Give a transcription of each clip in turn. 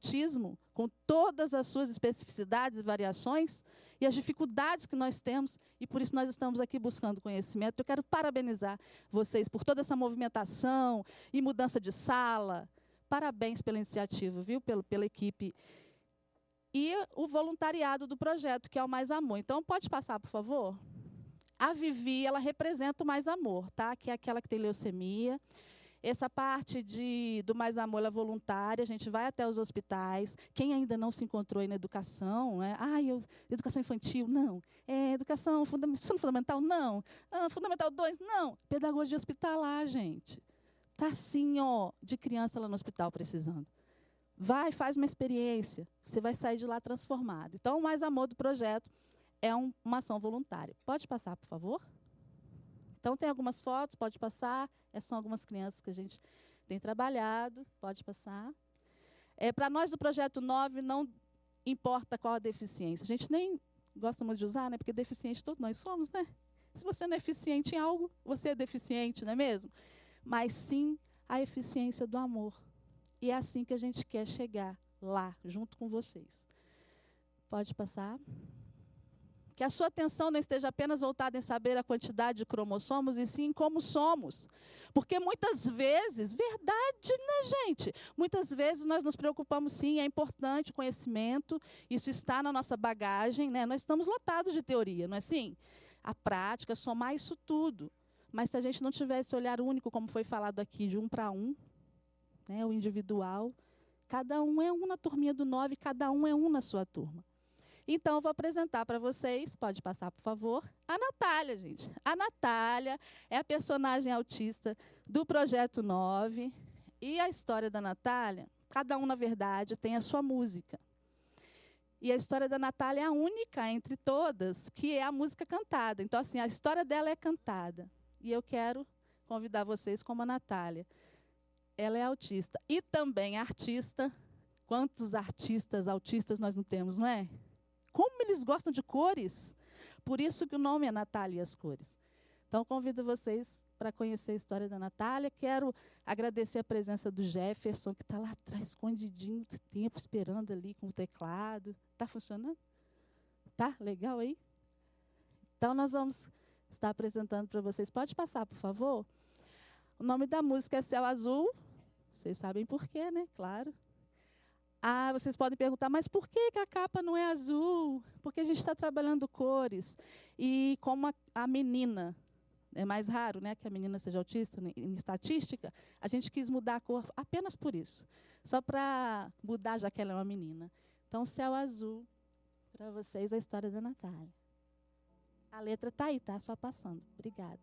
autismo, com todas as suas especificidades e variações, e as dificuldades que nós temos, e por isso nós estamos aqui buscando conhecimento. Eu quero parabenizar vocês por toda essa movimentação e mudança de sala. Parabéns pela iniciativa, viu? Pela equipe. E o voluntariado do projeto, que é o Mais Amor. Então, pode passar, por favor? A Vivi, ela representa o Mais Amor, tá? Que é aquela que tem leucemia. Essa parte do Mais Amor, ela é voluntária, a gente vai até os hospitais. Quem ainda não se encontrou aí na educação, educação infantil, não. Educação fundamental, não. Fundamental 2, não. Pedagogia hospitalar, gente. Está assim, ó, de criança lá no hospital precisando. Vai, faz uma experiência, você vai sair de lá transformado. Então, o Mais Amor do projeto é uma ação voluntária. Pode passar, por favor? Então, tem algumas fotos, pode passar. Essas são algumas crianças que a gente tem trabalhado. Pode passar. Para nós do Projeto 9, não importa qual a deficiência. A gente nem gosta muito de usar, né? Porque deficiente todos nós somos, né? Se você não é eficiente em algo, você é deficiente, não é mesmo? Mas sim a eficiência do amor. E é assim que a gente quer chegar lá, junto com vocês. Pode passar. Que a sua atenção não esteja apenas voltada em saber a quantidade de cromossomos, e sim em como somos. Porque muitas vezes, verdade, né, gente? Muitas vezes nós nos preocupamos, sim, é importante o conhecimento, isso está na nossa bagagem, né? Nós estamos lotados de teoria, não é assim? A prática, somar isso tudo. Mas se a gente não tiver esse olhar único, como foi falado aqui, de 1 para 1, né, o individual, cada um é um na turminha do 9, cada um é um na sua turma. Então, eu vou apresentar para vocês, pode passar, por favor, a Natália, gente. A Natália é a personagem autista do Projeto 9. E a história da Natália, cada um, na verdade, tem a sua música. E a história da Natália é a única entre todas que é a música cantada. Então, assim, a história dela é cantada. E eu quero convidar vocês como a Natália. Ela é autista e também artista. Quantos artistas autistas nós não temos, não é? Como eles gostam de cores. Por isso que o nome é Natália e as Cores. Então, convido vocês para conhecer a história da Natália. Quero agradecer a presença do Jefferson, que está lá atrás, escondidinho, muito tempo, esperando ali com o teclado. Está funcionando? Tá? Legal aí? Então, nós vamos estar apresentando para vocês. Pode passar, por favor? O nome da música é Céu Azul. Vocês sabem por quê, né? Claro. Vocês podem perguntar, mas por que a capa não é azul? Porque a gente está trabalhando cores. E como a menina, é mais raro, né, que a menina seja autista, em estatística, a gente quis mudar a cor apenas por isso. Só para mudar, já que ela é uma menina. Então, Céu Azul, para vocês, a história da Natália. A letra está aí, tá? Só passando. Obrigada.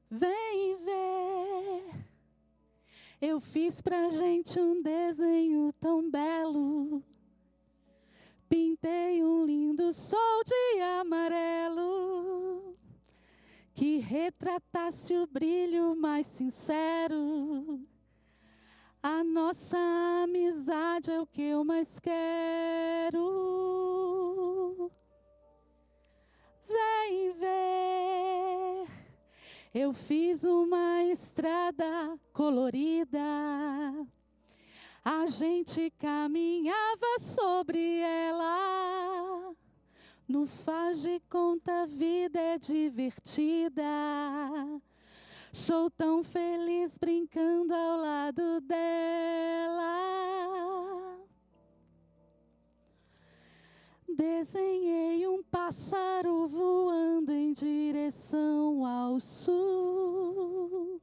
Vem ver, eu fiz pra gente um desenho tão belo. Pintei um lindo sol de amarelo que retratasse o brilho mais sincero. A nossa amizade é o que eu mais quero. Vem ver, eu fiz uma estrada colorida. A gente caminhava sobre ela. No faz de conta a vida é divertida. Sou tão feliz brincando ao lado dela. Desenhei um pássaro voando em direção ao sul.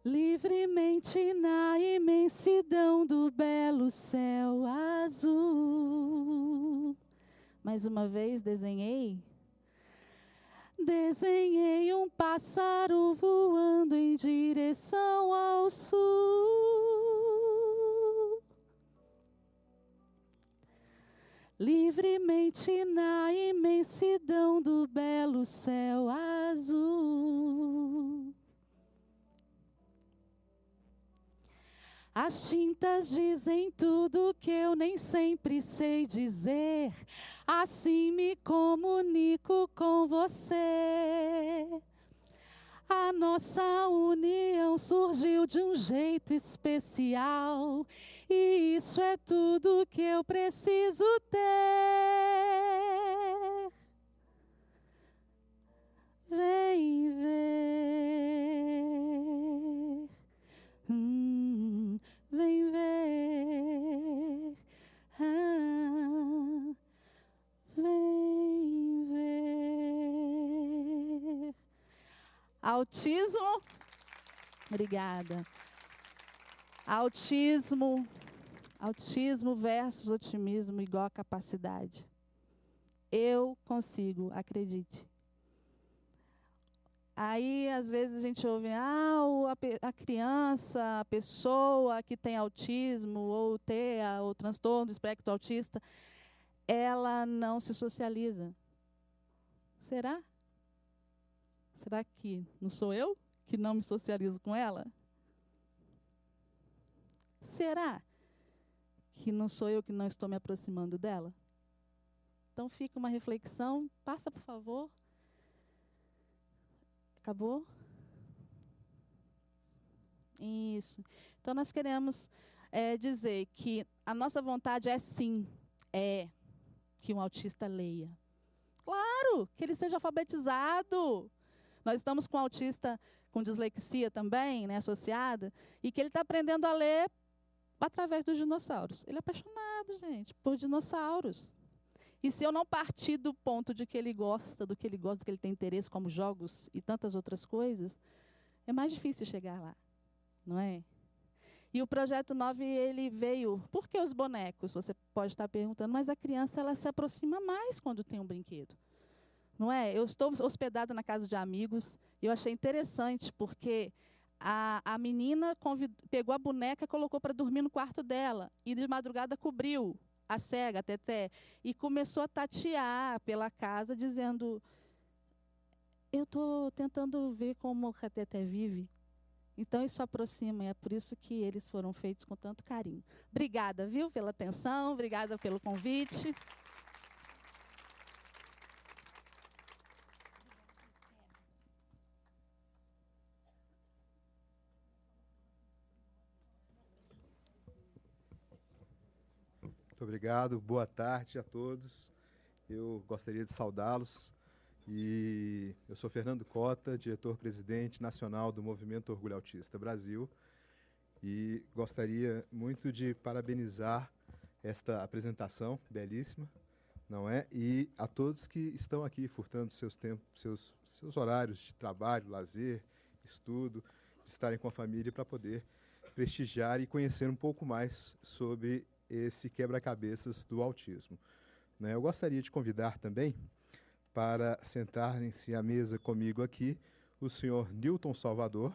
Livremente na imensidão do belo céu azul. Mais uma vez desenhei um pássaro voando em direção ao sul. Livremente na imensidão do belo céu azul. As tintas dizem tudo que eu nem sempre sei dizer. Assim me comunico você. A nossa união surgiu de um jeito especial, e isso é tudo que eu preciso ter. Vem ver, vem ver, vem ver. Autismo, obrigada. Autismo versus otimismo igual a capacidade. Eu consigo, acredite. Aí, às vezes, a gente ouve, a criança, a pessoa que tem autismo, ou TEA, ou transtorno do espectro autista, ela não se socializa. Será? Será que não sou eu que não me socializo com ela? Será que não sou eu que não estou me aproximando dela? Então, fica uma reflexão. Passa, por favor. Acabou? Isso. Então, nós queremos dizer que a nossa vontade é sim, que um autista leia. Claro, que ele seja alfabetizado. Nós estamos com um autista com dislexia também, né, associada, e que ele está aprendendo a ler através dos dinossauros. Ele é apaixonado, gente, por dinossauros. E se eu não partir do ponto de que ele gosta, do que ele tem interesse, como jogos e tantas outras coisas, é mais difícil chegar lá, não é? E o Projeto 9, ele veio... Por que os bonecos? Você pode estar perguntando, mas a criança ela se aproxima mais quando tem um brinquedo. Não é? Eu estou hospedada na casa de amigos, e eu achei interessante, porque a menina pegou a boneca e colocou para dormir no quarto dela, e de madrugada cobriu a cega, a Teté, e começou a tatear pela casa, dizendo, eu estou tentando ver como a Teté vive. Então, isso aproxima, e é por isso que eles foram feitos com tanto carinho. Obrigada, viu, pela atenção, obrigada pelo convite. Muito obrigado, boa tarde a todos. Eu gostaria de saudá-los. E eu sou Fernando Cota, diretor-presidente nacional do Movimento Orgulho Autista Brasil, e gostaria muito de parabenizar esta apresentação belíssima, não é? E a todos que estão aqui furtando seus tempos, seus horários de trabalho, lazer, estudo, de estarem com a família para poder prestigiar e conhecer um pouco mais sobre esse quebra-cabeças do autismo, né? Eu gostaria de convidar também para sentarem-se à mesa comigo aqui o senhor Newton Salvador.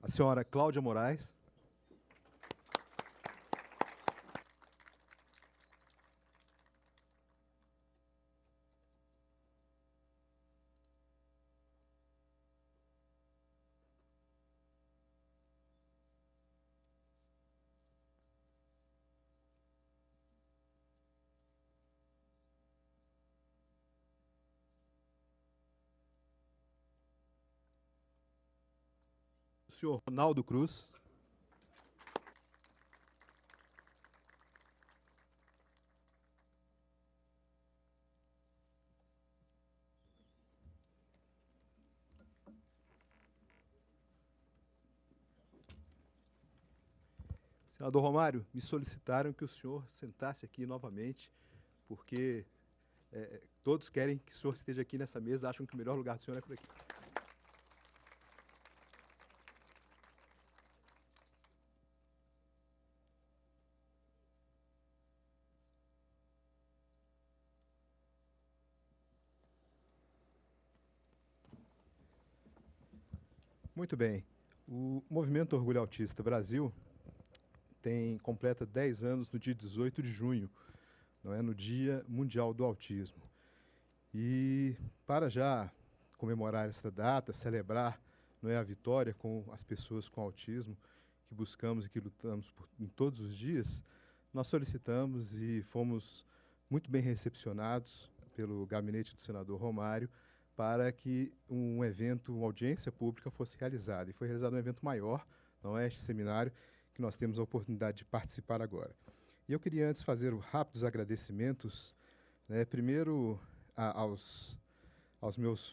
A senhora Cláudia Moraes. O senhor Ronaldo Cruz. Senador Romário, me solicitaram que o senhor sentasse aqui novamente, porque todos querem que o senhor esteja aqui nessa mesa, acham que o melhor lugar do senhor é por aqui. Muito bem. O Movimento Orgulho Autista Brasil completa 10 anos no dia 18 de junho, não é, no Dia Mundial do Autismo. E para já comemorar essa data, celebrar, não é, a vitória com as pessoas com autismo, que buscamos e que lutamos em todos os dias, nós solicitamos e fomos muito bem recepcionados pelo gabinete do senador Romário para que um evento, uma audiência pública fosse realizada. E foi realizado um evento maior, não é, este seminário, que nós temos a oportunidade de participar agora. E eu queria antes fazer rápidos agradecimentos, né, primeiro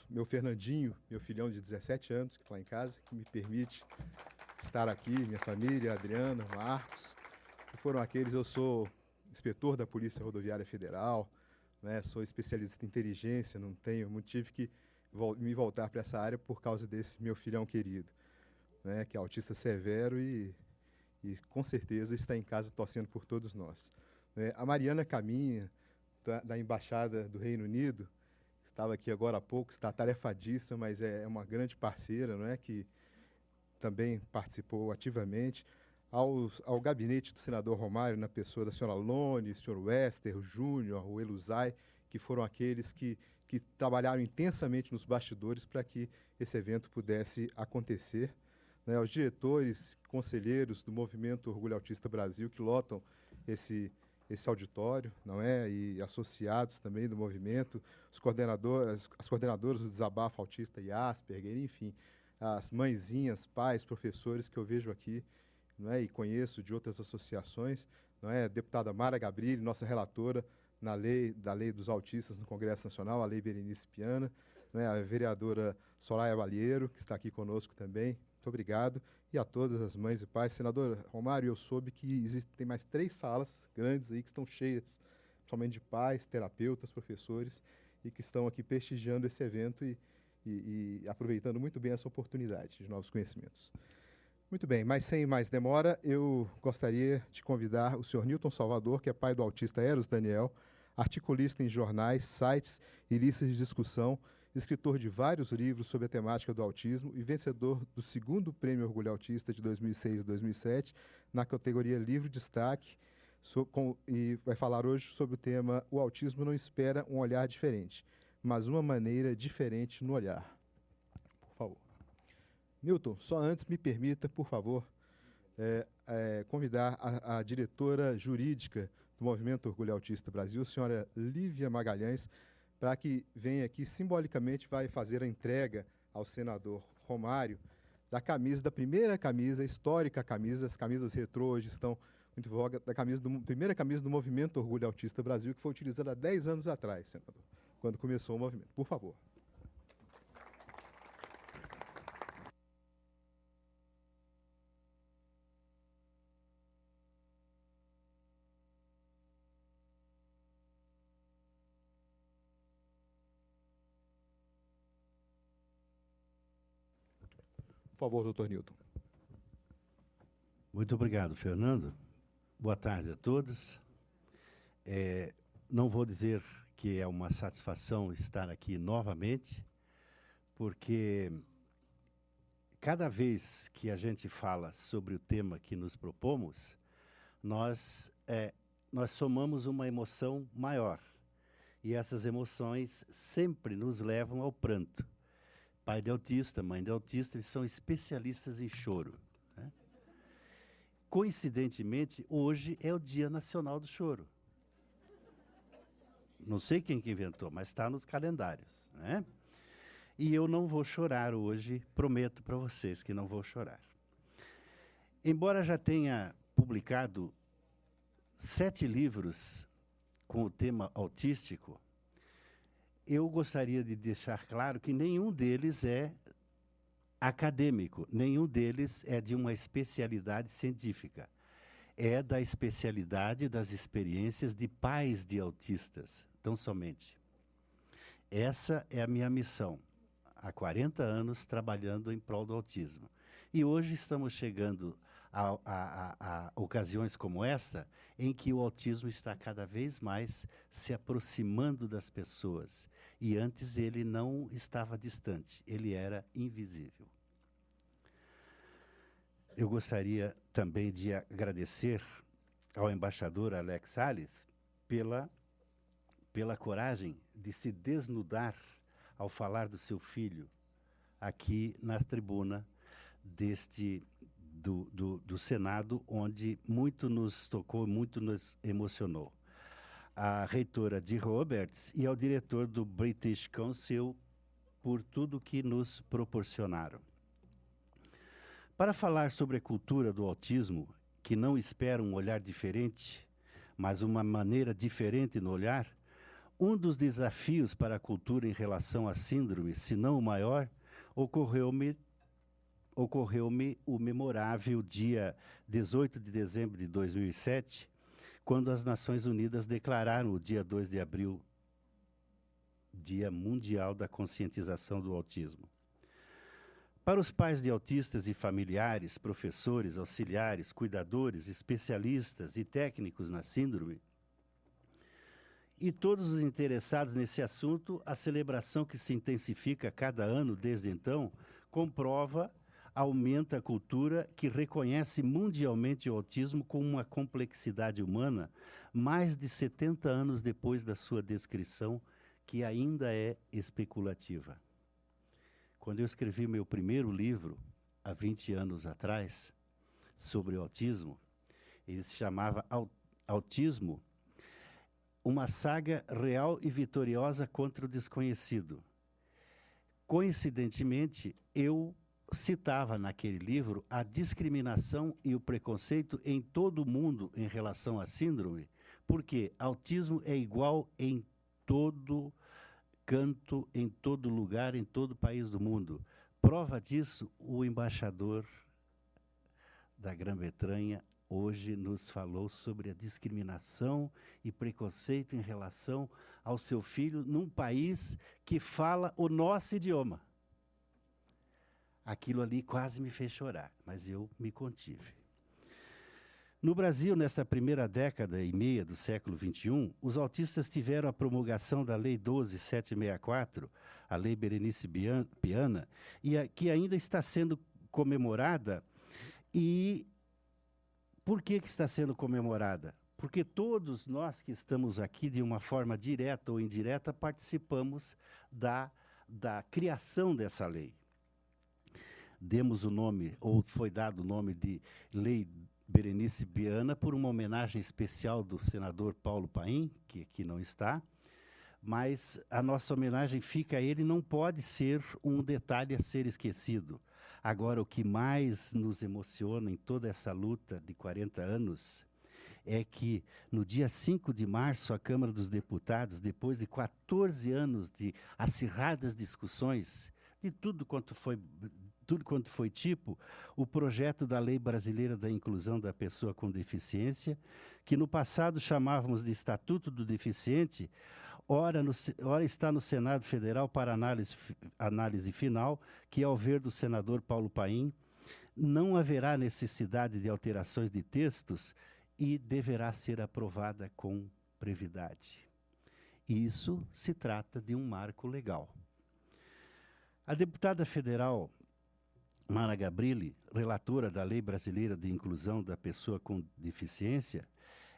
meu Fernandinho, meu filhão de 17 anos, que está lá em casa, que me permite estar aqui, minha família, Adriana, Marcos, que foram aqueles. Eu sou inspetor da Polícia Rodoviária Federal, né, sou especialista em inteligência, tive que me voltar para essa área por causa desse meu filhão querido, né, que é autista severo e com certeza está em casa torcendo por todos nós. A Mariana Caminha, da Embaixada do Reino Unido, estava aqui agora há pouco, está tarefadíssima, mas é uma grande parceira, não é, que também participou ativamente. Ao gabinete do senador Romário, na pessoa da senhora Lone, o senhor Wester, o Júnior, o Eluzai, que foram aqueles que trabalharam intensamente nos bastidores para que esse evento pudesse acontecer. Né, aos diretores, conselheiros do Movimento Orgulho Autista Brasil, que lotam esse auditório, não é? E associados também do movimento, as coordenadoras do Desabafo Autista e Asperger, enfim, as mãezinhas, pais, professores que eu vejo aqui, não é? E conheço de outras associações, não é? A deputada Mara Gabrilli, nossa relatora da lei dos autistas no Congresso Nacional, a Lei Berenice Piana, né? A vereadora Soraya Balheiro, que está aqui conosco também. Muito obrigado. E a todas as mães e pais. Senador Romário, eu soube que tem mais 3 salas grandes aí que estão cheias, somente de pais, terapeutas, professores, e que estão aqui prestigiando esse evento e aproveitando muito bem essa oportunidade de novos conhecimentos. Muito bem, mas sem mais demora, eu gostaria de convidar o senhor Newton Salvador, que é pai do autista Eros Daniel, articulista em jornais, sites e listas de discussão, escritor de vários livros sobre a temática do autismo e vencedor do 2º Prêmio Orgulho Autista de 2006 e 2007, na categoria Livro Destaque, e vai falar hoje sobre o tema O Autismo Não Espera um Olhar Diferente, mas uma maneira diferente no olhar. Por favor. Newton, só antes me permita, por favor, convidar a diretora jurídica do Movimento Orgulho Autista Brasil, a senhora Lívia Magalhães, para que venha aqui, simbolicamente, vai fazer a entrega ao senador Romário da primeira camisa, histórica camisa, as camisas retrô hoje estão muito em voga, primeira camisa do Movimento Orgulho Autista Brasil, que foi utilizada há 10 anos atrás, senador, quando começou o movimento. Por favor. Por favor, doutor Newton. Muito obrigado, Fernando. Boa tarde a todos. Não vou dizer que é uma satisfação estar aqui novamente, porque cada vez que a gente fala sobre o tema que nos propomos, nós somamos uma emoção maior. E essas emoções sempre nos levam ao pranto. Pai de autista, mãe de autista, eles são especialistas em choro, né? Coincidentemente, hoje é o Dia Nacional do Choro. Não sei quem que inventou, mas está nos calendários, né? E eu não vou chorar hoje, prometo para vocês que não vou chorar. Embora já tenha publicado 7 livros com o tema autístico, eu gostaria de deixar claro que nenhum deles é acadêmico, nenhum deles é de uma especialidade científica. É da especialidade das experiências de pais de autistas, tão somente. Essa é a minha missão, há 40 anos trabalhando em prol do autismo. E hoje estamos chegando a ocasiões como essa, em que o autismo está cada vez mais se aproximando das pessoas. E antes ele não estava distante, ele era invisível. Eu gostaria também de agradecer ao embaixador Alex Salles pela coragem de se desnudar ao falar do seu filho aqui na tribuna do Senado, onde muito nos tocou, muito nos emocionou. A reitora Dee Roberts e ao diretor do British Council por tudo que nos proporcionaram. Para falar sobre a cultura do autismo, que não espera um olhar diferente, mas uma maneira diferente no olhar, um dos desafios para a cultura em relação à síndrome, se não o maior, ocorreu-me o memorável dia 18 de dezembro de 2007, quando as Nações Unidas declararam o dia 2 de abril, Dia Mundial da Conscientização do Autismo. Para os pais de autistas e familiares, professores, auxiliares, cuidadores, especialistas e técnicos na síndrome, e todos os interessados nesse assunto, a celebração que se intensifica a cada ano desde então, aumenta a cultura que reconhece mundialmente o autismo como uma complexidade humana, mais de 70 anos depois da sua descrição, que ainda é especulativa. Quando eu escrevi meu primeiro livro, há 20 anos atrás, sobre o autismo, ele se chamava Autismo, uma saga real e vitoriosa contra o desconhecido. Coincidentemente, eu citava naquele livro a discriminação e o preconceito em todo o mundo em relação à síndrome, porque autismo é igual em todo canto, em todo lugar, em todo país do mundo. Prova disso, o embaixador da Grã-Bretanha hoje nos falou sobre a discriminação e preconceito em relação ao seu filho num país que fala o nosso idioma. Aquilo ali quase me fez chorar, mas eu me contive. No Brasil, nesta primeira década e meia do século XXI, os autistas tiveram a promulgação da Lei 12.764, a Lei Berenice Piana, que ainda está sendo comemorada. E por que está sendo comemorada? Porque todos nós que estamos aqui, de uma forma direta ou indireta, participamos da criação dessa lei. Demos o nome, ou foi dado o nome de Lei Berenice Piana por uma homenagem especial do senador Paulo Paim, que aqui não está, mas a nossa homenagem fica a ele, não pode ser um detalhe a ser esquecido. Agora, o que mais nos emociona em toda essa luta de 40 anos é que, no dia 5 de março, a Câmara dos Deputados, depois de 14 anos de acirradas discussões, de tudo quanto foi tipo, o projeto da Lei Brasileira da Inclusão da Pessoa com Deficiência, que no passado chamávamos de Estatuto do Deficiente, ora está no Senado Federal para análise final, que, ao ver do senador Paulo Paim, não haverá necessidade de alterações de textos e deverá ser aprovada com brevidade. Isso se trata de um marco legal. A deputada federal Mara Gabrilli, relatora da Lei Brasileira de Inclusão da Pessoa com Deficiência,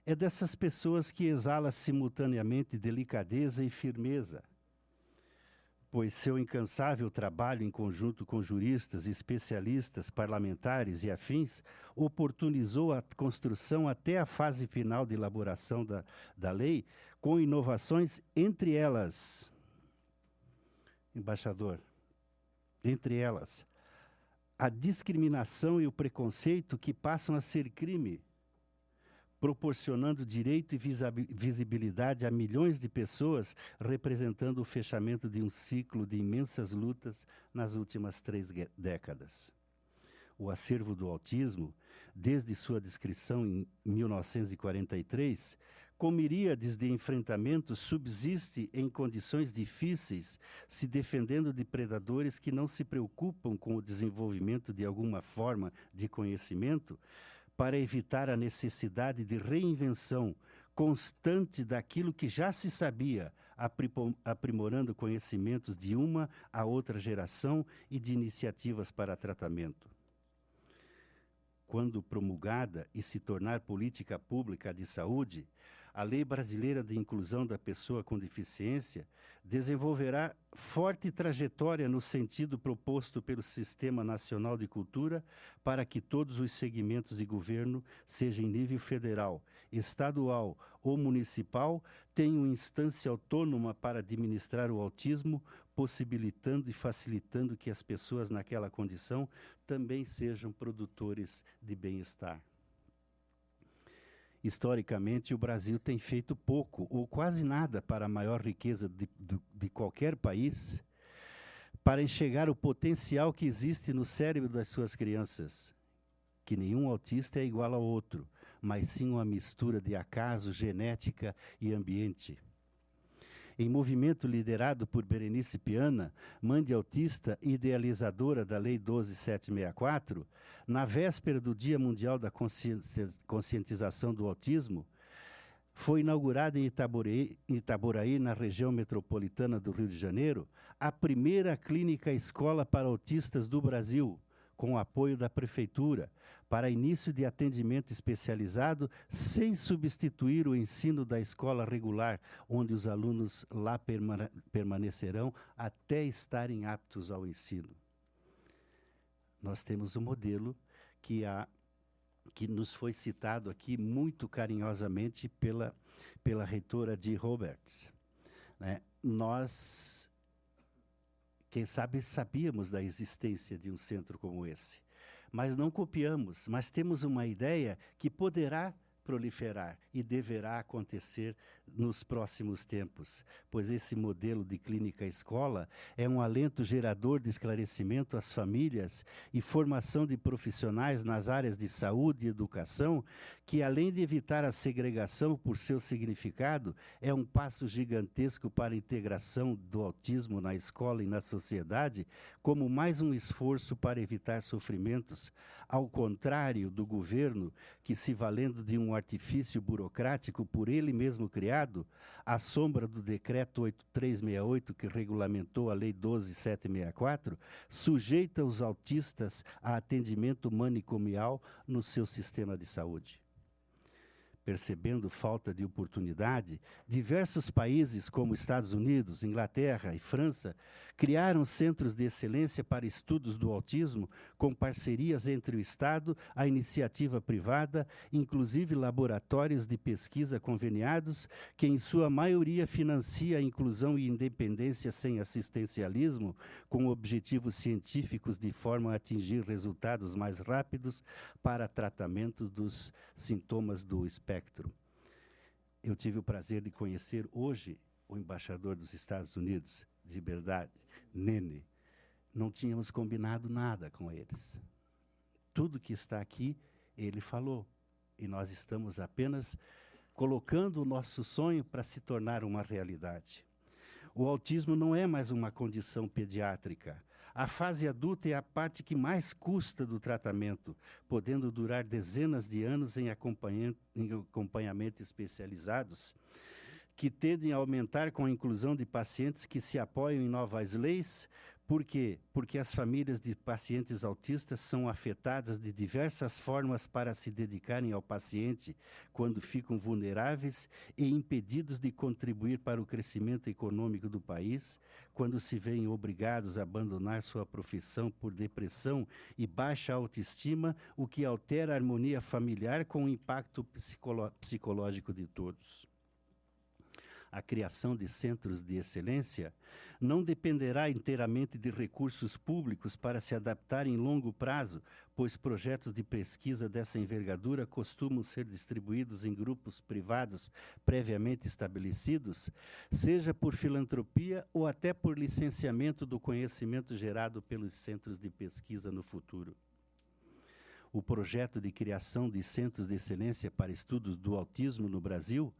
é dessas pessoas que exala simultaneamente delicadeza e firmeza, pois seu incansável trabalho em conjunto com juristas, especialistas, parlamentares e afins oportunizou a construção até a fase final de elaboração da lei, com inovações, entre elas, embaixador, entre elas, a discriminação e o preconceito que passam a ser crime, proporcionando direito e visibilidade a milhões de pessoas, representando o fechamento de um ciclo de imensas lutas nas últimas 3 décadas. O acervo do autismo, desde sua descrição em 1943, com miríades de enfrentamentos, subsiste em condições difíceis, se defendendo de predadores que não se preocupam com o desenvolvimento de alguma forma de conhecimento, para evitar a necessidade de reinvenção constante daquilo que já se sabia, aprimorando conhecimentos de uma a outra geração e de iniciativas para tratamento. quando promulgada e se tornar política pública de saúde, a Lei Brasileira de Inclusão da Pessoa com Deficiência desenvolverá forte trajetória no sentido proposto pelo Sistema Nacional de Cultura para que todos os segmentos de governo, seja em nível federal, estadual ou municipal, tenham instância autônoma para administrar o autismo, possibilitando e facilitando que as pessoas naquela condição também sejam produtores de bem-estar. Historicamente, o Brasil tem feito pouco ou quase nada para a maior riqueza de qualquer país, para enxergar o potencial que existe no cérebro das suas crianças, que nenhum autista é igual ao outro, mas sim uma mistura de acaso, genética e ambiente. Em movimento liderado por Berenice Piana, mãe de autista e idealizadora da Lei 12.764, na véspera do Dia Mundial da Conscientização do Autismo, foi inaugurada em Itaboraí, na região metropolitana do Rio de Janeiro, a primeira clínica escola para autistas do Brasil, com o apoio da Prefeitura, para início de atendimento especializado, sem substituir o ensino da escola regular, onde os alunos lá permanecerão até estarem aptos ao ensino. Nós temos um modelo que nos foi citado aqui muito carinhosamente pela reitora Dee Roberts, né? Nós, quem sabe, sabíamos da existência de um centro como esse, mas não copiamos, mas temos uma ideia que poderá proliferar e deverá acontecer nos próximos tempos, pois esse modelo de clínica escola é um alento gerador de esclarecimento às famílias e formação de profissionais nas áreas de saúde e educação, que além de evitar a segregação por seu significado, é um passo gigantesco para a integração do autismo na escola e na sociedade, como mais um esforço para evitar sofrimentos, ao contrário do governo, que, se valendo de um artifício burocrático por ele mesmo criado, à sombra do decreto 8368, que regulamentou a Lei 12.764, sujeita os autistas a atendimento manicomial no seu sistema de saúde. Percebendo falta de oportunidade, diversos países como Estados Unidos, Inglaterra e França criaram centros de excelência para estudos do autismo com parcerias entre o Estado, a iniciativa privada, inclusive laboratórios de pesquisa conveniados, que em sua maioria financia a inclusão e independência sem assistencialismo, com objetivos científicos de forma a atingir resultados mais rápidos para tratamento dos sintomas do espectro. Eu tive o prazer de conhecer hoje o embaixador dos Estados Unidos, de verdade, Nene. Não tínhamos combinado nada com eles. Tudo que está aqui, ele falou. E nós estamos apenas colocando o nosso sonho para se tornar uma realidade. O autismo não é mais uma condição pediátrica. A fase adulta é a parte que mais custa do tratamento, podendo durar dezenas de anos em acompanhamento especializados, que tendem a aumentar com a inclusão de pacientes que se apoiam em novas leis. Por quê? Porque as famílias de pacientes autistas são afetadas de diversas formas para se dedicarem ao paciente quando ficam vulneráveis e impedidos de contribuir para o crescimento econômico do país, quando se veem obrigados a abandonar sua profissão por depressão e baixa autoestima, o que altera a harmonia familiar com o impacto psicológico de todos. A criação de centros de excelência não dependerá inteiramente de recursos públicos para se adaptar em longo prazo, pois projetos de pesquisa dessa envergadura costumam ser distribuídos em grupos privados previamente estabelecidos, seja por filantropia ou até por licenciamento do conhecimento gerado pelos centros de pesquisa no futuro. O projeto de criação de centros de excelência para estudos do autismo no Brasil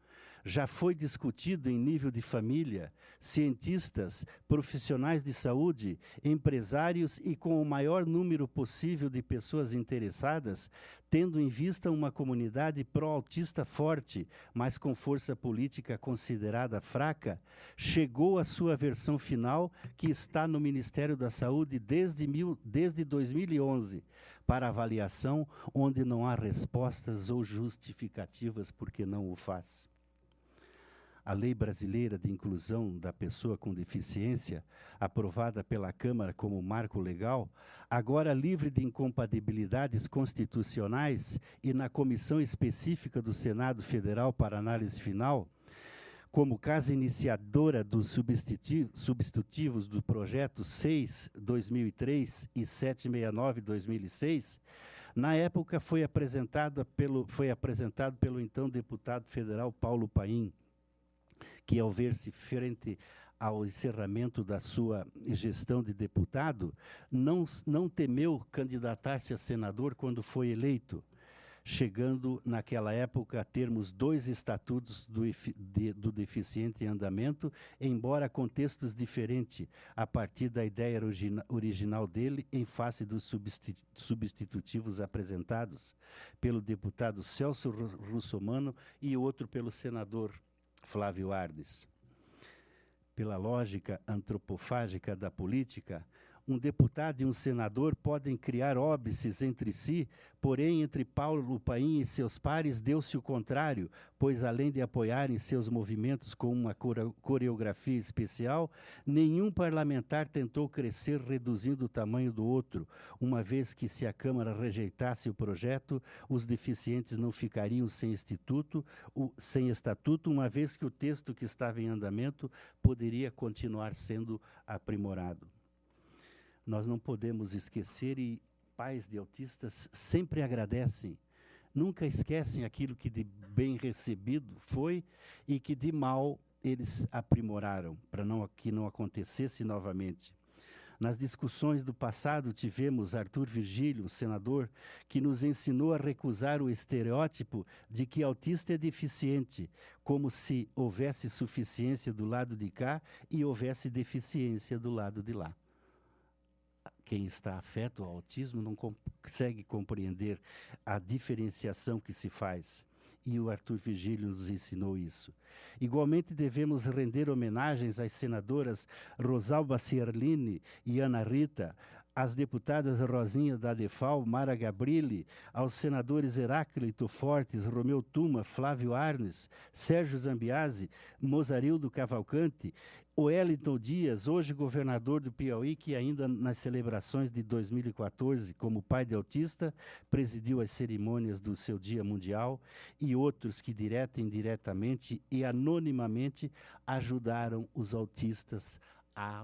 Já foi discutido em nível de família, cientistas, profissionais de saúde, empresários e com o maior número possível de pessoas interessadas, tendo em vista uma comunidade pró-autista forte, mas com força política considerada fraca, chegou à sua versão final, que está no Ministério da Saúde desde 2011, para avaliação, onde não há respostas ou justificativas por que não o faz. A Lei Brasileira de Inclusão da Pessoa com Deficiência, aprovada pela Câmara como marco legal, agora livre de incompatibilidades constitucionais e na comissão específica do Senado Federal para análise final, como casa iniciadora dos substitutivos do projeto 6/2003 e 769/2006, na época foi apresentado pelo então deputado federal Paulo Paim, que, ao ver-se frente ao encerramento da sua gestão de deputado, não temeu candidatar-se a senador quando foi eleito, chegando, naquela época, a termos 2 estatutos do deficiente em andamento, embora contextos diferentes, a partir da ideia original dele, em face dos substitutivos apresentados pelo deputado Celso Russomano e outro pelo senador Flávio Arnes. Pela lógica antropofágica da política, um deputado e um senador podem criar óbices entre si, porém, entre Paulo Paim e seus pares deu-se o contrário, pois, além de apoiarem seus movimentos com uma coreografia especial, nenhum parlamentar tentou crescer reduzindo o tamanho do outro, uma vez que, se a Câmara rejeitasse o projeto, os deficientes não ficariam sem estatuto, uma vez que o texto que estava em andamento poderia continuar sendo aprimorado. Nós não podemos esquecer, e pais de autistas sempre agradecem, nunca esquecem aquilo que de bem recebido foi e que de mal eles aprimoraram, para que não acontecesse novamente. Nas discussões do passado, tivemos Arthur Virgílio, senador, que nos ensinou a recusar o estereótipo de que autista é deficiente, como se houvesse suficiência do lado de cá e houvesse deficiência do lado de lá. Quem está afeto ao autismo não consegue compreender a diferenciação que se faz. E o Arthur Virgílio nos ensinou isso. Igualmente, devemos render homenagens às senadoras Rosalba Ciarline e Ana Rita, às deputadas Rosinha da Adefal, Mara Gabrilli, aos senadores Heráclito Fortes, Romeu Tuma, Flávio Arnes, Sérgio Zambiase, Mozarildo Cavalcante, Wellington Dias, hoje governador do Piauí, que ainda nas celebrações de 2014, como pai de autista, presidiu as cerimônias do seu Dia Mundial, e outros que direta e indiretamente e anonimamente ajudaram os autistas a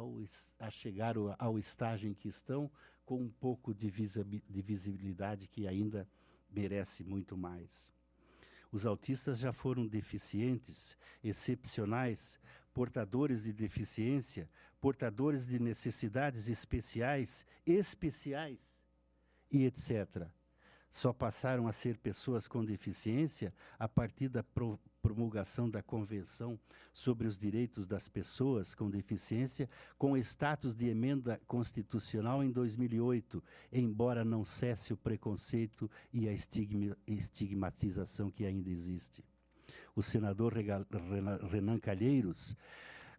chegar ao estágio em que estão, com um pouco de visibilidade que ainda merece muito mais. Os autistas já foram deficientes, excepcionais, portadores de deficiência, portadores de necessidades especiais e etc. Só passaram a ser pessoas com deficiência a partir da promulgação da Convenção sobre os Direitos das Pessoas com Deficiência, com status de emenda constitucional em 2008, embora não cesse o preconceito e a estigmatização que ainda existe. O senador Renan Calheiros,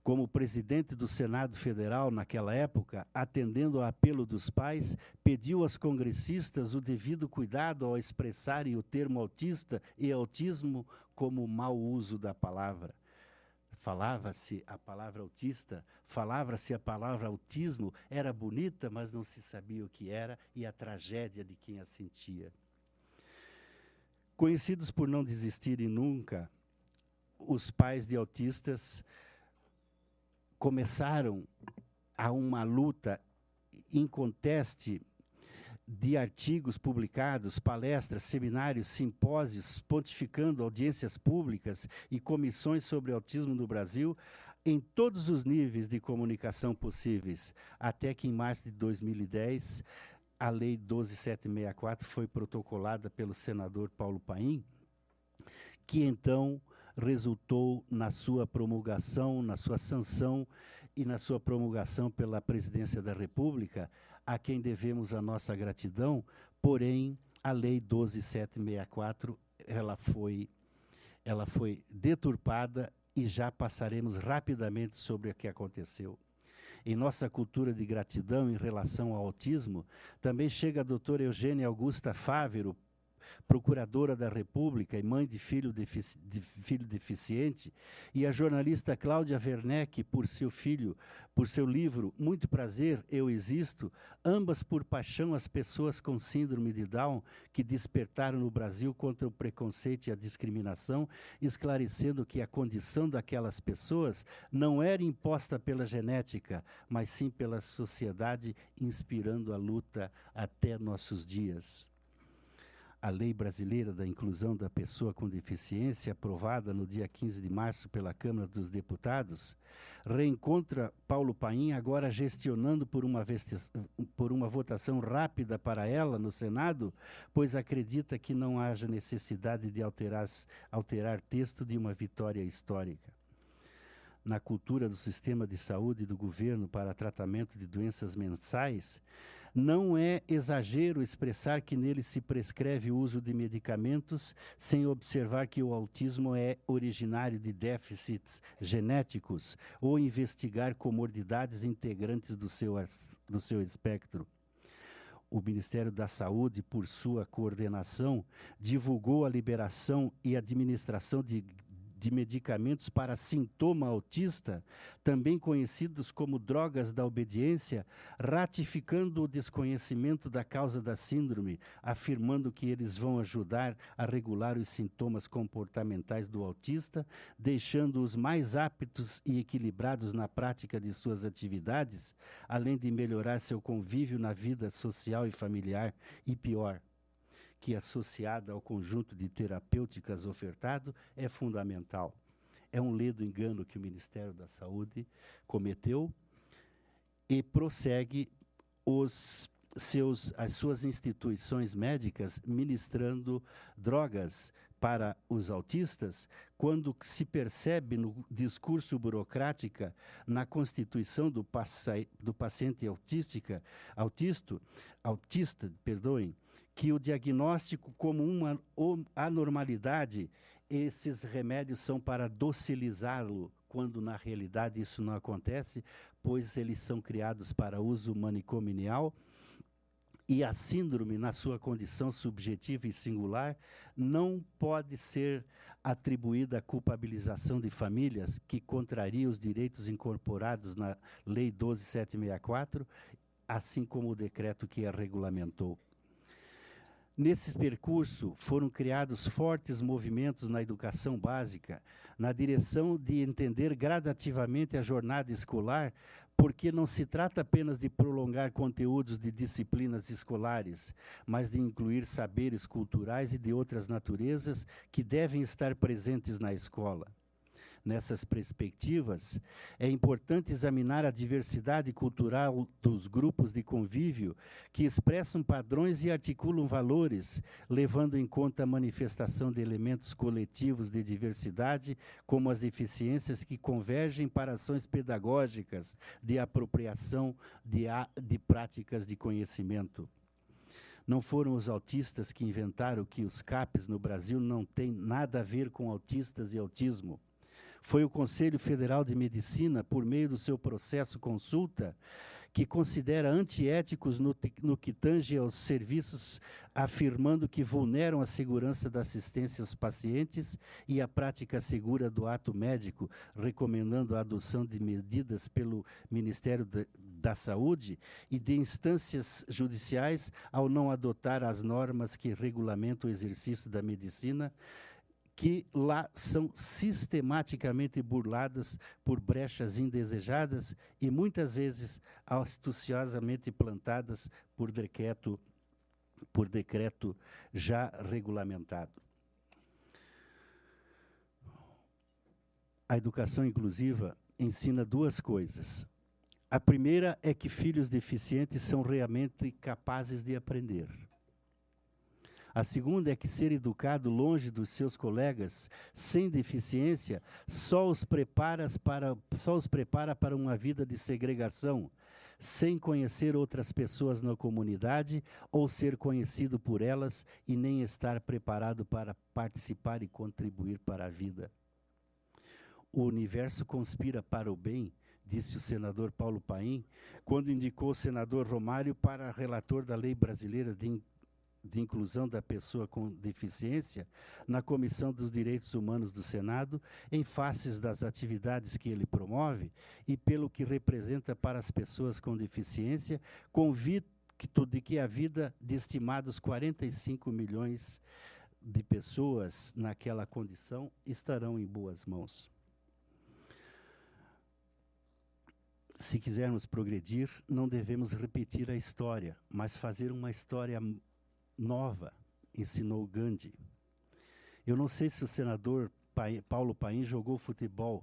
como presidente do Senado Federal naquela época, atendendo ao apelo dos pais, pediu aos congressistas o devido cuidado ao expressarem o termo autista e autismo como mau uso da palavra. Falava-se a palavra autista, falava-se a palavra autismo, era bonita, mas não se sabia o que era e a tragédia de quem a sentia. Conhecidos por não desistirem nunca, os pais de autistas começaram a uma luta inconteste de artigos publicados, palestras, seminários, simpósios, pontificando audiências públicas e comissões sobre autismo no Brasil, em todos os níveis de comunicação possíveis, até que em março de 2010, a Lei 12.764 foi protocolada pelo senador Paulo Paim, que então resultou na sua promulgação, na sua sanção e na sua promulgação pela Presidência da República, a quem devemos a nossa gratidão. Porém, a Lei 12.764, ela foi deturpada, e já passaremos rapidamente sobre o que aconteceu. Em nossa cultura de gratidão em relação ao autismo, também chega a doutora Eugênia Augusta Fávero, procuradora da República e mãe de filho deficiente, e a jornalista Cláudia Werneck, por seu livro Muito Prazer, Eu Existo, ambas por paixão as pessoas com síndrome de Down, que despertaram no Brasil contra o preconceito e a discriminação, esclarecendo que a condição daquelas pessoas não era imposta pela genética, mas sim pela sociedade, inspirando a luta até nossos dias. A Lei Brasileira da Inclusão da Pessoa com Deficiência, aprovada no dia 15 de março pela Câmara dos Deputados, reencontra Paulo Paim, agora gestionando por uma votação rápida para ela no Senado, pois acredita que não haja necessidade de alterar texto de uma vitória histórica. Na cultura do sistema de saúde do governo para tratamento de doenças mentais, não é exagero expressar que nele se prescreve o uso de medicamentos sem observar que o autismo é originário de déficits genéticos ou investigar comorbidades integrantes do seu espectro. O Ministério da Saúde, por sua coordenação, divulgou a liberação e administração de medicamentos para sintoma autista, também conhecidos como drogas da obediência, ratificando o desconhecimento da causa da síndrome, afirmando que eles vão ajudar a regular os sintomas comportamentais do autista, deixando-os mais aptos e equilibrados na prática de suas atividades, além de melhorar seu convívio na vida social e familiar, e pior, que associada ao conjunto de terapêuticas ofertado, é fundamental. É um ledo engano que o Ministério da Saúde cometeu e prossegue as suas instituições médicas ministrando drogas para os autistas, quando se percebe no discurso burocrático, na constituição do paciente autista, que o diagnóstico como uma anormalidade, esses remédios são para docilizá-lo, quando na realidade isso não acontece, pois eles são criados para uso manicomial, e a síndrome, na sua condição subjetiva e singular, não pode ser atribuída à culpabilização de famílias, que contraria os direitos incorporados na Lei 12.764, assim como o decreto que a regulamentou. Nesse percurso, foram criados fortes movimentos na educação básica, na direção de entender gradativamente a jornada escolar, porque não se trata apenas de prolongar conteúdos de disciplinas escolares, mas de incluir saberes culturais e de outras naturezas que devem estar presentes na escola. Nessas perspectivas, é importante examinar a diversidade cultural dos grupos de convívio que expressam padrões e articulam valores, levando em conta a manifestação de elementos coletivos de diversidade, como as deficiências que convergem para ações pedagógicas de apropriação de práticas de conhecimento. Não foram os autistas que inventaram que os CAPs no Brasil não têm nada a ver com autistas e autismo. Foi o Conselho Federal de Medicina, por meio do seu processo consulta, que considera antiéticos no que tange aos serviços, afirmando que vulneram a segurança da assistência aos pacientes e a prática segura do ato médico, recomendando a adoção de medidas pelo Ministério da Saúde e de instâncias judiciais ao não adotar as normas que regulamentam o exercício da medicina, que lá são sistematicamente burladas por brechas indesejadas e muitas vezes astuciosamente plantadas por decreto já regulamentado. A educação inclusiva ensina duas coisas. A primeira é que filhos deficientes são realmente capazes de aprender. A segunda é que ser educado longe dos seus colegas sem deficiência só os prepara para uma vida de segregação, sem conhecer outras pessoas na comunidade ou ser conhecido por elas e nem estar preparado para participar e contribuir para a vida. O universo conspira para o bem, disse o senador Paulo Paim, quando indicou o senador Romário para relator da Lei Brasileira de Inclusão da Pessoa com Deficiência na Comissão dos Direitos Humanos do Senado, em face das atividades que ele promove e pelo que representa para as pessoas com deficiência, convicto de que a vida de estimados 45 milhões de pessoas naquela condição estarão em boas mãos. Se quisermos progredir, não devemos repetir a história, mas fazer uma história nova, ensinou Gandhi. Eu não sei se o senador Paulo Paim jogou futebol,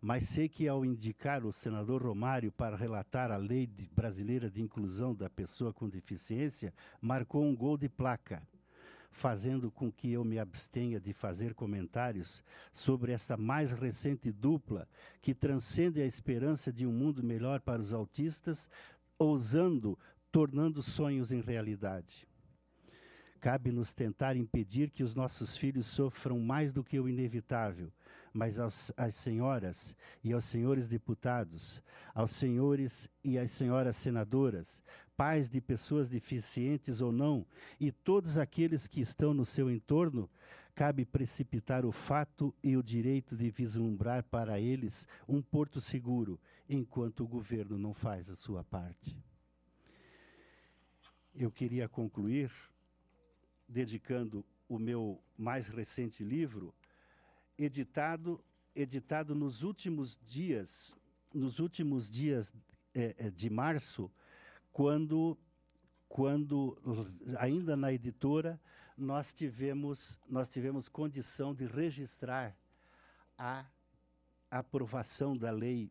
mas sei que ao indicar o senador Romário para relatar a Lei Brasileira de Inclusão da Pessoa com Deficiência, marcou um gol de placa, fazendo com que eu me abstenha de fazer comentários sobre esta mais recente dupla que transcende a esperança de um mundo melhor para os autistas, tornando sonhos em realidade. Cabe-nos tentar impedir que os nossos filhos sofram mais do que o inevitável, mas às senhoras e aos senhores deputados, aos senhores e às senhoras senadoras, pais de pessoas deficientes ou não, e todos aqueles que estão no seu entorno, cabe precipitar o fato e o direito de vislumbrar para eles um porto seguro, enquanto o governo não faz a sua parte. Eu queria concluir dedicando o meu mais recente livro, editado nos últimos dias de março, quando ainda na editora nós tivemos condição de registrar a aprovação da lei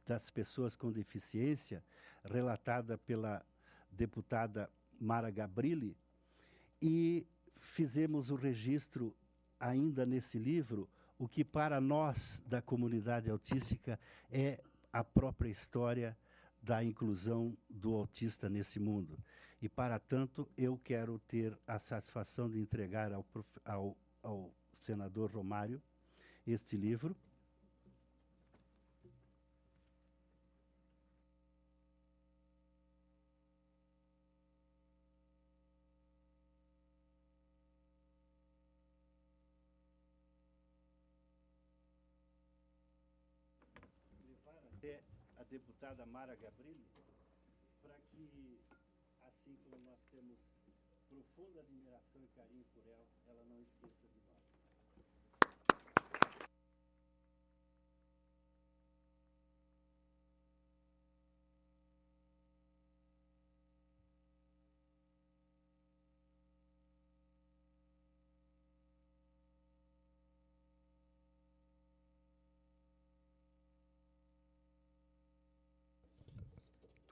das pessoas com deficiência, relatada pela deputada Mara Gabrilli, e fizemos o registro ainda nesse livro, o que para nós da comunidade autística é a própria história da inclusão do autista nesse mundo. E para tanto, eu quero ter a satisfação de entregar ao senador Romário este livro. A deputada Mara Gabrilli, para que, assim como nós temos profunda admiração e carinho por ela, ela não esqueça de nós.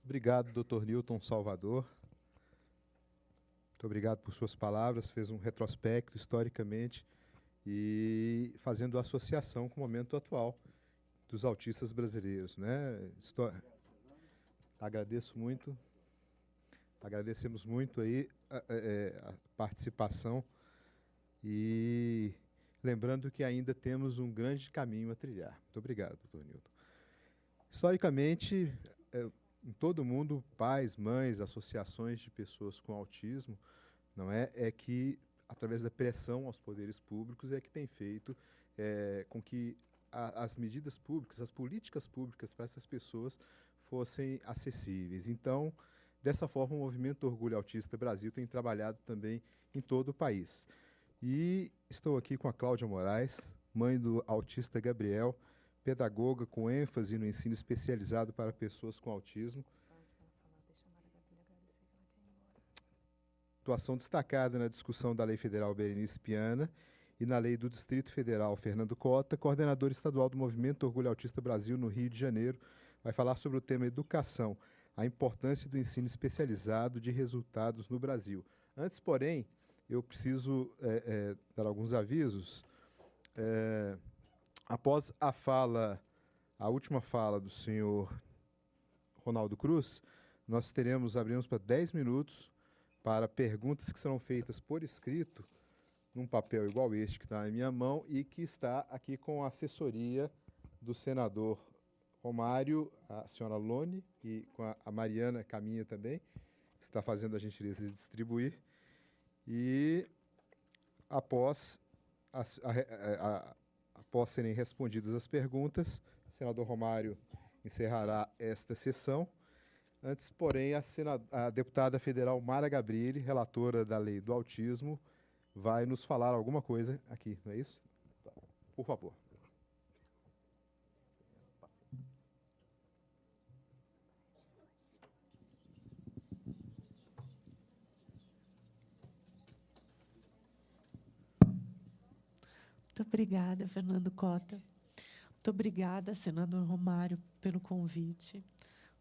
Obrigado, Dr. Newton Salvador. Muito obrigado por suas palavras. Fez um retrospecto historicamente e fazendo associação com o momento atual dos autistas brasileiros, né? Agradeço muito. Agradecemos muito aí a participação e lembrando que ainda temos um grande caminho a trilhar. Muito obrigado, Dr. Newton. Historicamente, em todo o mundo, pais, mães, associações de pessoas com autismo, não é que, através da pressão aos poderes públicos, é que tem feito com que as medidas públicas, as políticas públicas para essas pessoas fossem acessíveis. Então, dessa forma, o Movimento Orgulho Autista Brasil tem trabalhado também em todo o país. E estou aqui com a Cláudia Moraes, mãe do autista Gabriel, pedagoga com ênfase no ensino especializado para pessoas com autismo. Atuação destacada na discussão da Lei Federal Berenice Piana e na Lei do Distrito Federal Fernando Cota, coordenador estadual do Movimento Orgulho Autista Brasil no Rio de Janeiro, vai falar sobre o tema educação, a importância do ensino especializado de resultados no Brasil. Antes, porém, eu preciso dar alguns avisos. Após a última fala do senhor Ronaldo Cruz, nós abriremos para 10 minutos para perguntas que serão feitas por escrito, num papel igual este que está em minha mão e que está aqui com a assessoria do senador Romário, a senhora Lone, e com a Mariana Caminha também, que está fazendo a gentileza de distribuir. E após serem respondidas as perguntas, o senador Romário encerrará esta sessão. Antes, porém, a deputada federal Mara Gabrilli, relatora da Lei do Autismo, vai nos falar alguma coisa aqui, não é isso? Por favor. Muito obrigada, Fernando Cota. Muito obrigada, senador Romário, pelo convite.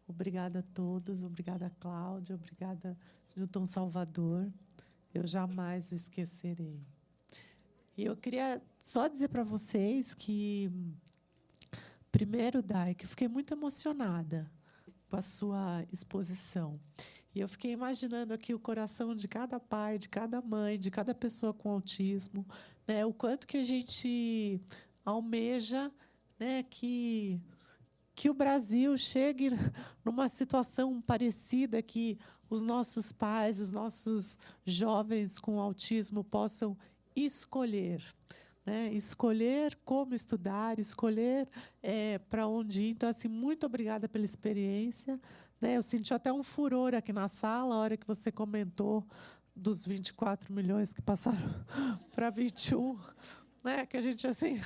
Obrigada a todos, obrigada a Cláudia, obrigada, Newton Salvador. Eu jamais o esquecerei. E eu queria só dizer para vocês que, primeiro, Dai, que eu fiquei muito emocionada com a sua exposição. E eu fiquei imaginando aqui o coração de cada pai, de cada mãe, de cada pessoa com autismo, né, o quanto que a gente almeja, né, que o Brasil chegue numa situação parecida, que os nossos pais, os nossos jovens com autismo possam escolher, né? Escolher como estudar, escolher para onde ir. Então, assim, muito obrigada pela experiência, né? Eu senti até um furor aqui na sala, a hora que você comentou dos 24 milhões que passaram para 21, né? Que a gente, assim,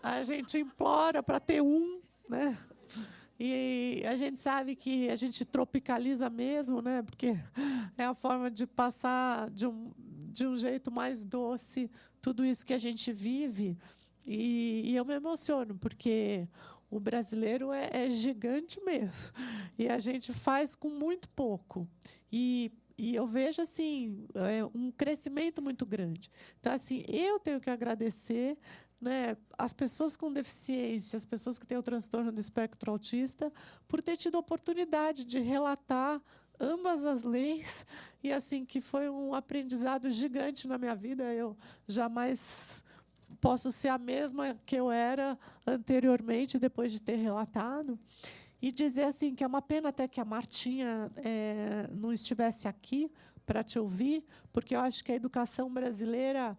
a gente implora para ter né? E a gente sabe que a gente tropicaliza mesmo, né? Porque é a forma de passar de um jeito mais doce tudo isso que a gente vive. E eu me emociono, porque o brasileiro é gigante mesmo. E a gente faz com muito pouco. E eu vejo assim um crescimento muito grande. Então, assim, eu tenho que agradecer, né, as pessoas com deficiência, as pessoas que têm o transtorno do espectro autista, por ter tido a oportunidade de relatar ambas as leis, e assim que foi um aprendizado gigante na minha vida. Eu jamais posso ser a mesma que eu era anteriormente, depois de ter relatado. E dizer assim que é uma pena até que a Martinha não estivesse aqui para te ouvir, porque eu acho que a educação brasileira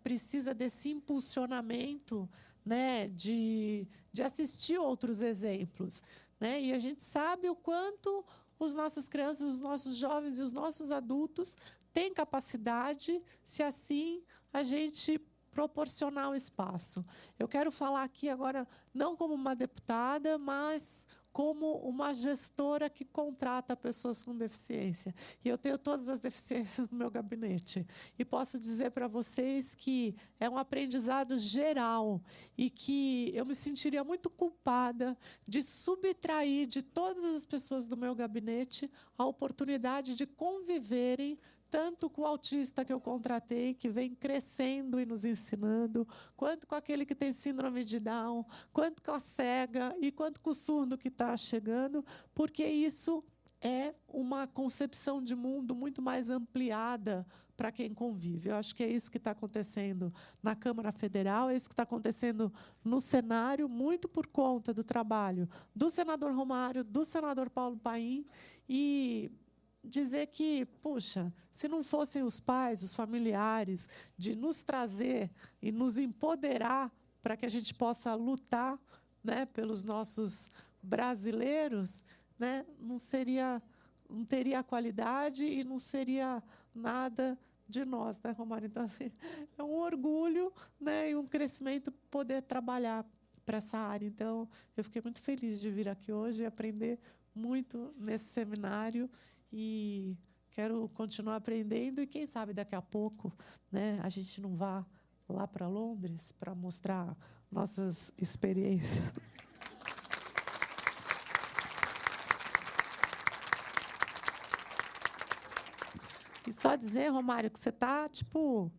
precisa desse impulsionamento, né, de assistir outros exemplos, né? E a gente sabe o quanto as nossas crianças, os nossos jovens e os nossos adultos têm capacidade, se assim a gente proporcionar o espaço. Eu quero falar aqui agora, não como uma deputada, mas como uma gestora que contrata pessoas com deficiência. E eu tenho todas as deficiências no meu gabinete. E posso dizer para vocês que é um aprendizado geral e que eu me sentiria muito culpada de subtrair de todas as pessoas do meu gabinete a oportunidade de conviverem tanto com o autista que eu contratei, que vem crescendo e nos ensinando, quanto com aquele que tem síndrome de Down, quanto com a cega e quanto com o surdo que está chegando, porque isso é uma concepção de mundo muito mais ampliada para quem convive. Eu acho que é isso que está acontecendo na Câmara Federal, é isso que está acontecendo no cenário, muito por conta do trabalho do senador Romário, do senador Paulo Paim, e dizer que, puxa, se não fossem os pais, os familiares, de nos trazer e nos empoderar para que a gente possa lutar, né, pelos nossos brasileiros, né, não teria qualidade e não seria nada de nós, né, Romário? Então, assim, é um orgulho, né, e um crescimento poder trabalhar para essa área. Então, eu fiquei muito feliz de vir aqui hoje e aprender muito nesse seminário. E quero continuar aprendendo e, quem sabe, daqui a pouco, né, a gente não vá lá para Londres para mostrar nossas experiências. E só dizer, Romário, que você está, tipo...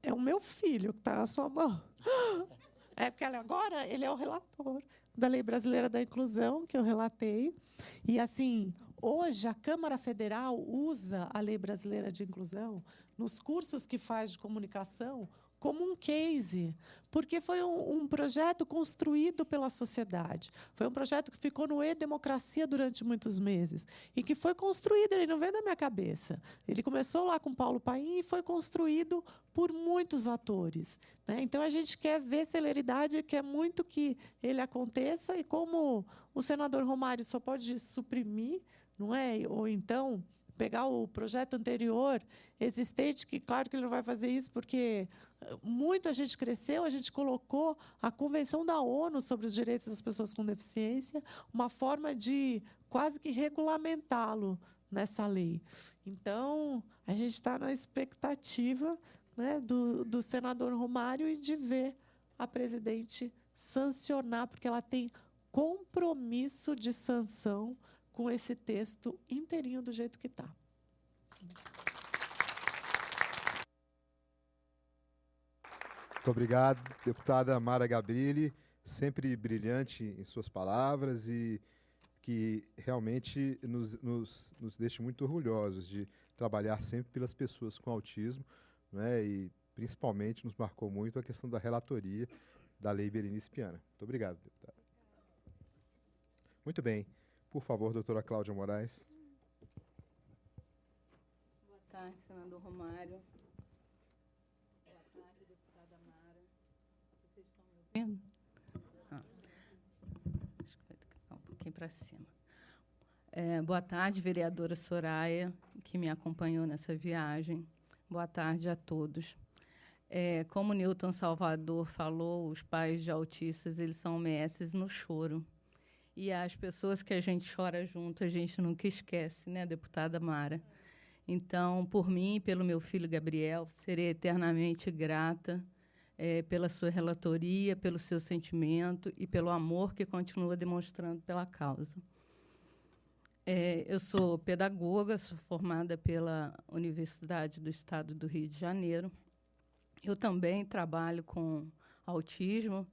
É o meu filho que está na sua mão. É porque agora ele é o relator da Lei Brasileira da Inclusão, que eu relatei. E, assim, hoje a Câmara Federal usa a Lei Brasileira de Inclusão nos cursos que faz de comunicação como um case, porque foi um projeto construído pela sociedade. Foi um projeto que ficou no E-Democracia durante muitos meses e que foi construído, ele não veio da minha cabeça. Ele começou lá com Paulo Paim e foi construído por muitos atores, né? Então, a gente quer ver celeridade, quer muito que ele aconteça, e como o senador Romário só pode suprimir, não é? Ou então pegar o projeto anterior existente, que claro que ele não vai fazer isso, porque muito a gente cresceu, a gente colocou a Convenção da ONU sobre os Direitos das Pessoas com Deficiência, uma forma de quase que regulamentá-lo nessa lei. Então, a gente está na expectativa, né, do senador Romário e de ver a presidente sancionar, porque ela tem compromisso de sanção com esse texto inteirinho do jeito que está. Muito obrigado, deputada Mara Gabrilli, sempre brilhante em suas palavras e que realmente nos deixa muito orgulhosos de trabalhar sempre pelas pessoas com autismo, né, e principalmente nos marcou muito a questão da relatoria da Lei Berenice Piana. Muito obrigado, deputada. Muito bem. Por favor, doutora Cláudia Moraes. Boa tarde, senador Romário. Boa tarde, deputada Mara. Vocês estão me ouvindo? Acho que vai ter que ficar um pouquinho para cima. Boa tarde, vereadora Soraya, que me acompanhou nessa viagem. Boa tarde a todos. Como Newton Salvador falou, os pais de autistas, eles são mestres no choro. E as pessoas que a gente chora junto, a gente nunca esquece, né, deputada Mara? Então, por mim e pelo meu filho Gabriel, serei eternamente grata pela sua relatoria, pelo seu sentimento e pelo amor que continua demonstrando pela causa. Eu sou pedagoga, sou formada pela Universidade do Estado do Rio de Janeiro. Eu também trabalho com autismo,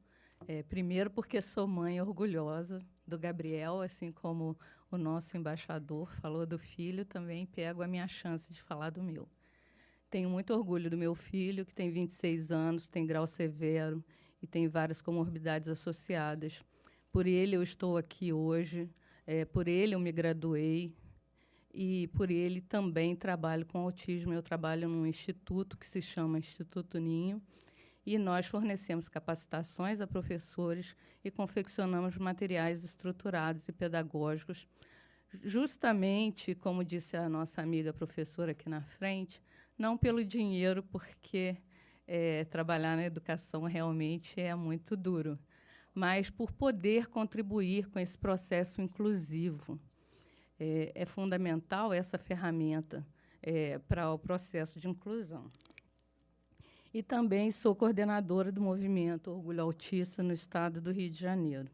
primeiro porque sou mãe orgulhosa do Gabriel, assim como o nosso embaixador falou do filho, também pego a minha chance de falar do meu. Tenho muito orgulho do meu filho, que tem 26 anos, tem grau severo e tem várias comorbidades associadas. Por ele eu estou aqui hoje, por ele eu me graduei e por ele também trabalho com autismo. Eu trabalho num instituto que se chama Instituto Ninho, e nós fornecemos capacitações a professores e confeccionamos materiais estruturados e pedagógicos, justamente, como disse a nossa amiga professora aqui na frente, não pelo dinheiro, porque trabalhar na educação realmente é muito duro, mas por poder contribuir com esse processo inclusivo. É fundamental essa ferramenta para o processo de inclusão. E também sou coordenadora do movimento Orgulho Autista no estado do Rio de Janeiro.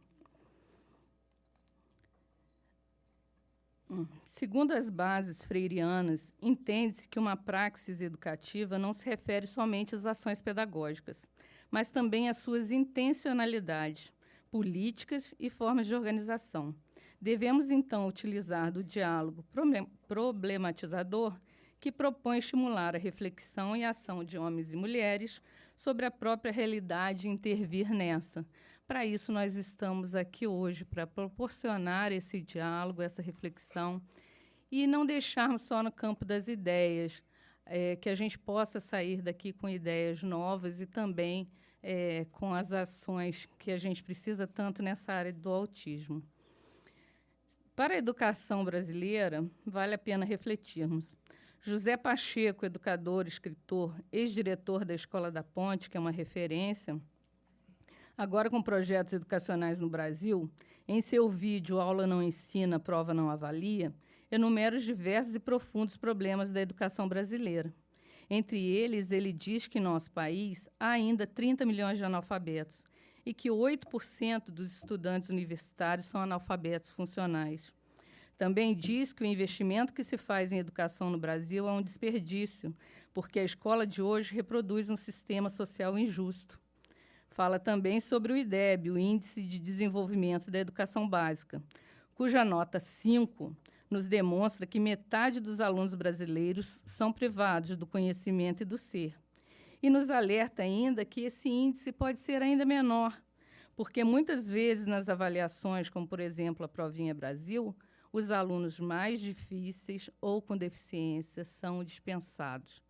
Segundo as bases freirianas, entende-se que uma praxis educativa não se refere somente às ações pedagógicas, mas também às suas intencionalidades, políticas e formas de organização. Devemos, então, utilizar do diálogo problematizador que propõe estimular a reflexão e a ação de homens e mulheres sobre a própria realidade e intervir nessa. Para isso, nós estamos aqui hoje, para proporcionar esse diálogo, essa reflexão, e não deixarmos só no campo das ideias, que a gente possa sair daqui com ideias novas e também com as ações que a gente precisa tanto nessa área do autismo. Para a educação brasileira, vale a pena refletirmos. José Pacheco, educador, escritor, ex-diretor da Escola da Ponte, que é uma referência, agora com projetos educacionais no Brasil, em seu vídeo Aula Não Ensina, Prova Não Avalia, enumera os diversos e profundos problemas da educação brasileira. Entre eles, ele diz que em nosso país há ainda 30 milhões de analfabetos e que 8% dos estudantes universitários são analfabetos funcionais. Também diz que o investimento que se faz em educação no Brasil é um desperdício, porque a escola de hoje reproduz um sistema social injusto. Fala também sobre o IDEB, o Índice de Desenvolvimento da Educação Básica, cuja nota 5 nos demonstra que metade dos alunos brasileiros são privados do conhecimento e do ser. E nos alerta ainda que esse índice pode ser ainda menor, porque muitas vezes nas avaliações, como, por exemplo, a Provinha Brasil, os alunos mais difíceis ou com deficiência são dispensados.